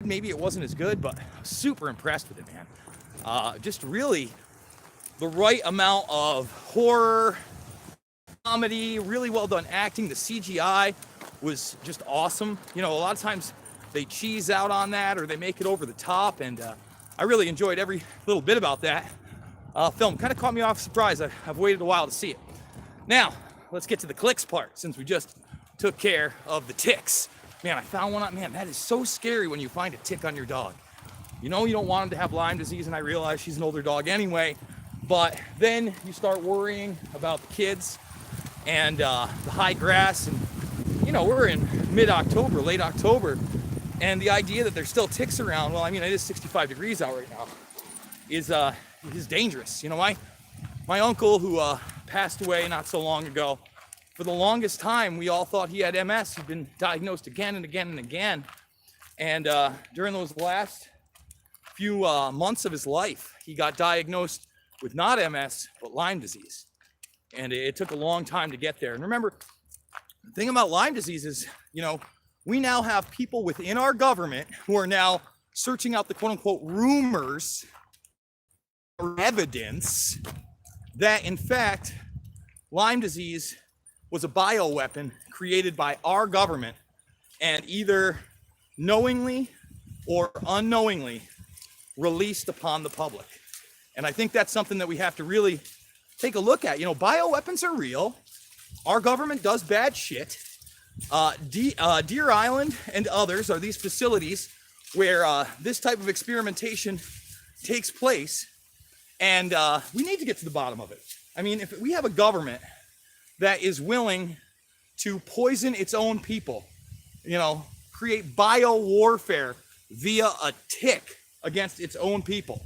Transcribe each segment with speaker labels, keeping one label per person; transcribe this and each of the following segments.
Speaker 1: maybe it wasn't as good, but super impressed with it, man. Just really the right amount of horror, comedy, really well done acting. The CGI was just awesome. You know, a lot of times they cheese out on that or they make it over the top, and I really enjoyed every little bit about that film. Kind of caught me off surprise. I've waited a while to see it. Now, let's get to the clicks part, since we just took care of the ticks. Man, I found one. Man, that is so scary when you find a tick on your dog. You know you don't want him to have Lyme disease, and I realize she's an older dog anyway, but then you start worrying about the kids and the high grass, and you know, we're in mid-October, late October, and the idea that there's still ticks around, well, I mean, it is 65 degrees out right now, is dangerous. You know, my uncle, who passed away not so long ago, for the longest time, we all thought he had MS. He'd been diagnosed again and again and again. And during those last few months of his life, he got diagnosed with not MS, but Lyme disease. And it took a long time to get there. And remember, the thing about Lyme disease is, you know, we now have people within our government who are now searching out the quote unquote rumors or evidence that in fact, Lyme disease was a bioweapon created by our government and either knowingly or unknowingly released upon the public. And I think that's something that we have to really take a look at. You know, bioweapons are real. Our government does bad shit. Deer Island and others are these facilities where this type of experimentation takes place. And we need to get to the bottom of it. I mean, if we have a government that is willing to poison its own people, you know, create bio warfare via a tick against its own people,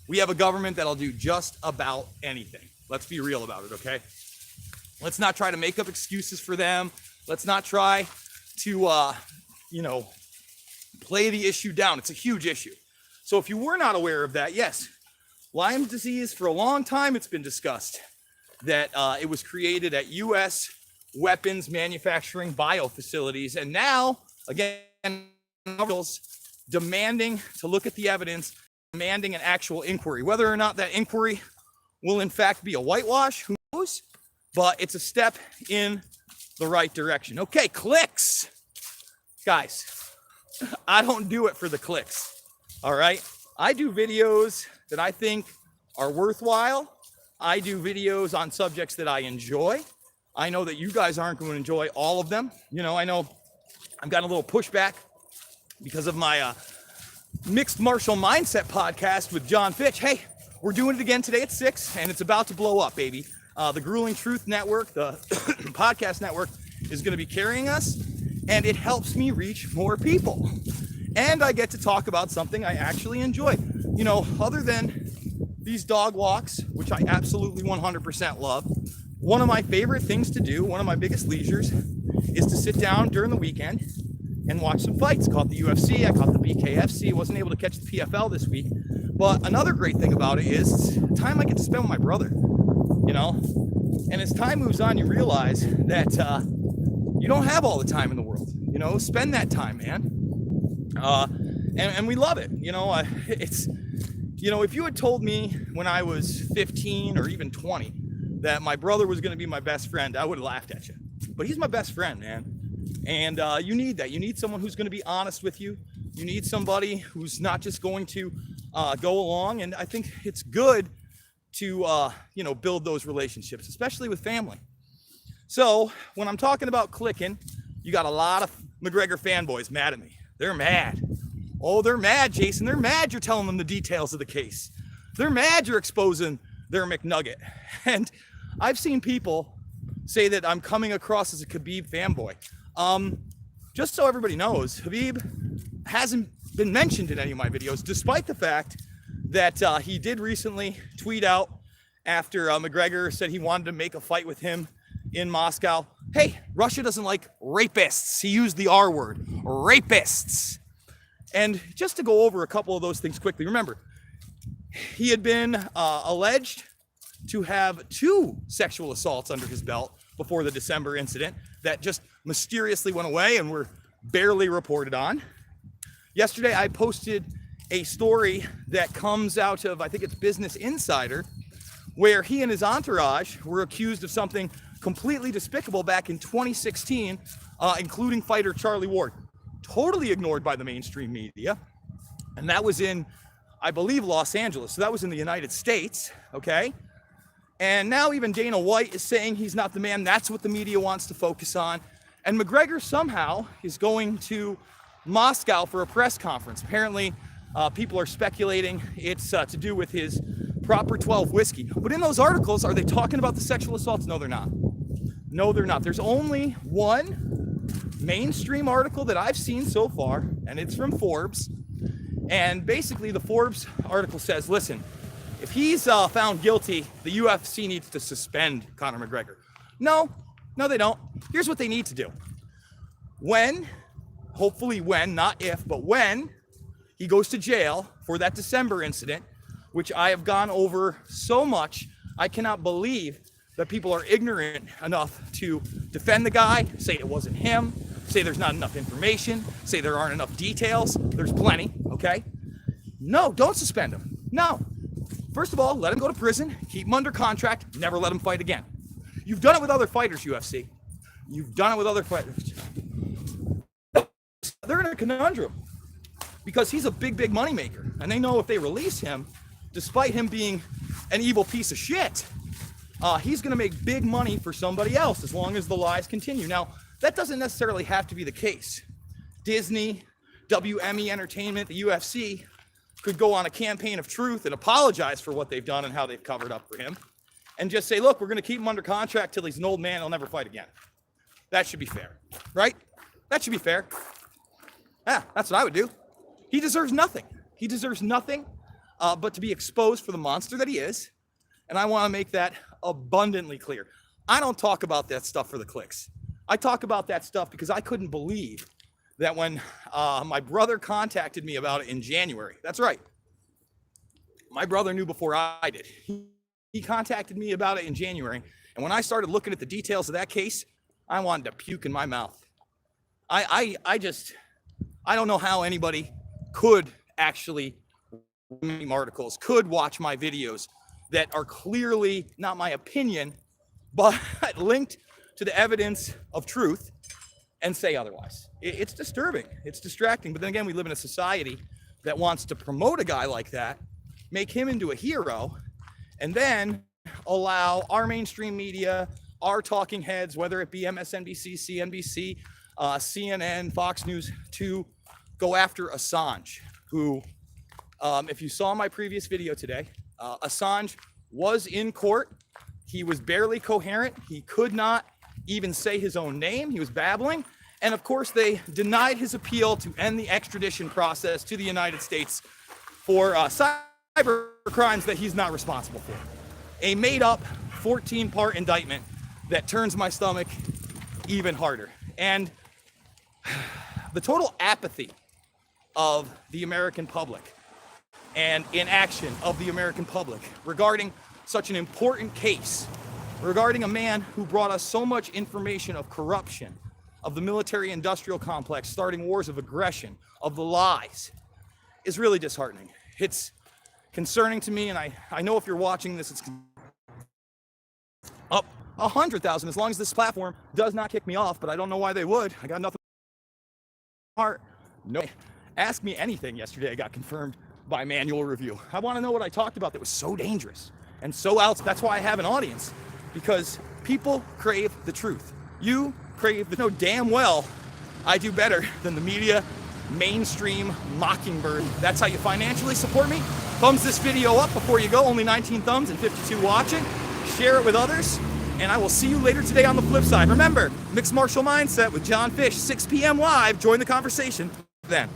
Speaker 1: we have a government that'll do just about anything. Let's be real about it, okay? Let's not try to make up excuses for them. Let's not try to, you know, play the issue down. It's a huge issue. So if you were not aware of that, yes, Lyme disease, for a long time it's been discussed that it was created at U.S. weapons manufacturing bio facilities. And now, again, demanding to look at the evidence, demanding an actual inquiry. Whether or not that inquiry will in fact be a whitewash, who knows? But it's a step in the right direction. Okay, clicks. Guys, I don't do it for the clicks, all right? I do videos that I think are worthwhile. I do videos on subjects that I enjoy. I know that you guys aren't going to enjoy all of them. You know, I know I've got a little pushback because of my mixed martial mindset podcast with John Fitch. Hey, we're doing it again today at 6, and it's about to blow up, baby. The Grueling Truth Network, the podcast network, is going to be carrying us, and it helps me reach more people. And I get to talk about something I actually enjoy. You know, other than these dog walks, which I absolutely 100% love, one of my favorite things to do, one of my biggest leisures, is to sit down during the weekend and watch some fights. Caught the UFC, I caught the BKFC, wasn't able to catch the PFL this week. But another great thing about it is time I get to spend with my brother, you know? And as time moves on, you realize that you don't have all the time in the world, you know? Spend that time, man. And we love it, you know? It's, you know, if you had told me when I was 15 or even 20 that my brother was going to be my best friend, I would have laughed at you. But he's my best friend, man. And you need that. You need someone who's going to be honest with you. You need somebody who's not just going to go along. And I think it's good to, you know, build those relationships, especially with family. So when I'm talking about clicking, you got a lot of McGregor fanboys mad at me. They're mad. Oh, they're mad, Jason. They're mad you're telling them the details of the case. They're mad you're exposing their McNugget. And I've seen people say that I'm coming across as a Khabib fanboy. Just so everybody knows, Khabib hasn't been mentioned in any of my videos, despite the fact that he did recently tweet out after McGregor said he wanted to make a fight with him in Moscow. Hey, Russia doesn't like rapists. He used the R word, rapists. And just to go over a couple of those things quickly, remember, he had been alleged to have 2 sexual assaults under his belt before the December incident that just mysteriously went away and were barely reported on. Yesterday, I posted a story that comes out of, I think it's Business Insider, where he and his entourage were accused of something completely despicable back in 2016, including fighter Charlie Ward. Totally ignored by the mainstream media. And that was in, I believe, Los Angeles. So that was in the United States, okay? And now even Dana White is saying he's not the man. That's what the media wants to focus on. And McGregor somehow is going to Moscow for a press conference. Apparently, people are speculating it's to do with his Proper 12 whiskey. But in those articles, are they talking about the sexual assaults? No, they're not. No, they're not. There's only one mainstream article that I've seen so far, and it's from Forbes. And basically, the Forbes article says, listen, if he's found guilty, the UFC needs to suspend Conor McGregor. No, they don't. Here's what they need to do. Hopefully when, not if, but when he goes to jail for that December incident, which I have gone over so much, I cannot believe that people are ignorant enough to defend the guy, say it wasn't him, say there's not enough information, say there aren't enough details. There's plenty, okay? No, don't suspend him. No. First of all, let him go to prison, keep him under contract, never let him fight again. You've done it with other fighters, UFC. You've done it with other fighters. They're in a conundrum because he's a big moneymaker. And they know if they release him, despite him being an evil piece of shit, he's going to make big money for somebody else as long as the lies continue. Now, that doesn't necessarily have to be the case. Disney, WME Entertainment, the UFC could go on a campaign of truth and apologize for what they've done and how they've covered up for him and just say, look, we're going to keep him under contract till he's an old man. He'll never fight again. That should be fair, right? That should be fair. Yeah, that's what I would do. He deserves nothing. He deserves nothing but to be exposed for the monster that he is. And I want to make that abundantly clear. I don't talk about that stuff for the clicks. I talk about that stuff because I couldn't believe that when my brother contacted me about it in January. That's right. My brother knew before I did. He contacted me about it in January. And when I started looking at the details of that case, I wanted to puke in my mouth. I don't know how anybody could actually read articles, could watch my videos that are clearly not my opinion, but linked to the evidence of truth and say otherwise. It's disturbing. It's distracting. But then again, we live in a society that wants to promote a guy like that, make him into a hero, and then allow our mainstream media, our talking heads, whether it be MSNBC, CNBC, CNN, Fox News, to go after Assange, who, if you saw my previous video today, Assange was in court. He was barely coherent. He could not even say his own name. He was babbling. And of course, they denied his appeal to end the extradition process to the United States for cyber crimes that he's not responsible for. A made-up 14-part indictment that turns my stomach even harder. And the total apathy of the American public and inaction of the American public regarding such an important case, regarding a man who brought us so much information of corruption, of the military-industrial complex, starting wars of aggression, of the lies, is really disheartening. It's concerning to me, and I know if you're watching this, it's up 100,000 as long as this platform does not kick me off, but I don't know why they would. I got nothing heart. No. Ask me anything yesterday. I got confirmed by manual review. I want to know what I talked about that was so dangerous and so out. That's why I have an audience, because people crave the truth. You crave the know damn well I do better than the media mainstream mockingbird. That's how you financially support me. Thumbs this video up before you go. Only 19 thumbs and 52 watching. Share it with others. And I will see you later today on the flip side. Remember, Mixed Martial Mindset with John Fish, 6 p.m. live. Join the conversation then.